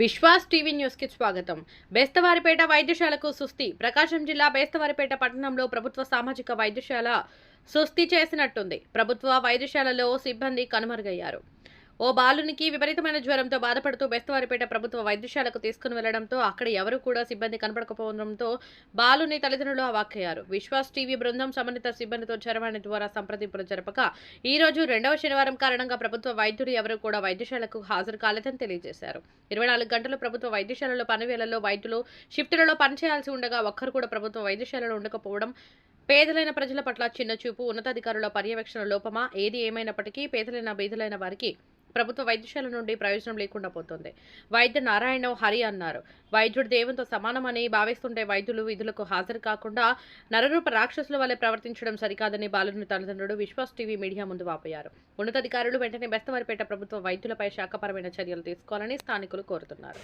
Vishwas TV news కి స్వాగతం. బేస్తవారిపేట వైద్యశాలకు సుస్థి. ప్రకాశం జిల్లా బేస్తవారిపేట పట్టణంలో ప్రభుత్వ సామాజిక వైద్యశాల సుస్థి చేసినట్టుంది. ప్రభుత్వ వైద్యశాలలో సిబ్బంది కనుమరుగయ్యారు. ఓ బాలునికి విపరీతమైన జ్వరంతో బాధపడుతూ బేస్తవారిపేట ప్రభుత్వ వైద్యశాలకు తీసుకుని వెళ్లడంతో అక్కడ ఎవరు కూడా సిబ్బంది కనపడకపోవడంతో బాలుని తల్లిదండ్రులు అవాక్కయ్యారు. విశ్వాస్ టీవీ బృందం సంబంధిత సిబ్బందితో చరవాణి ద్వారా సంప్రదింపులు జరపక ఈ రోజు 2వ శనివారం కారణంగా ప్రభుత్వ వైద్యులు ఎవరూ కూడా వైద్యశాలకు హాజరు కాలేదని తెలియజేశారు. 24 గంటలు ప్రభుత్వ వైద్యశాలలో పనివేళల్లో వైద్యులు షిఫ్టులలో పనిచేయాల్సి ఉండగా ఒక్కరు కూడా ప్రభుత్వ వైద్యశాలలో ఉండకపోవడం పేదలైన ప్రజల పట్ల చిన్నచూపు, ఉన్నతాధికారుల పర్యవేక్షణ లోపమా ఏది ఏమైనప్పటికీ పేదలైన బీదలైన వారికి ప్రభుత్వ వైద్యశాల నుండి ప్రయోజనం లేకుండా పోతుంది. వైద్య నారాయణ హరి అన్నారు. వైద్యుడు దేవునితో సమానమని భావిస్తుంటే వైద్యులు విధులకు హాజరు కాకుండా నరరూప రాక్షసుల వల్లే ప్రవర్తించడం సరికాదని బాలుని తల్లిదండ్రులు విశ్వాస్ టీవీ మీడియా ముందు వాపోయారు. ఉన్నతాధికారులు వెంటనే బేస్తవారిపేట ప్రభుత్వ వైద్యులపై శాఖపరమైన చర్యలు తీసుకోవాలని స్థానికులు కోరుతున్నారు.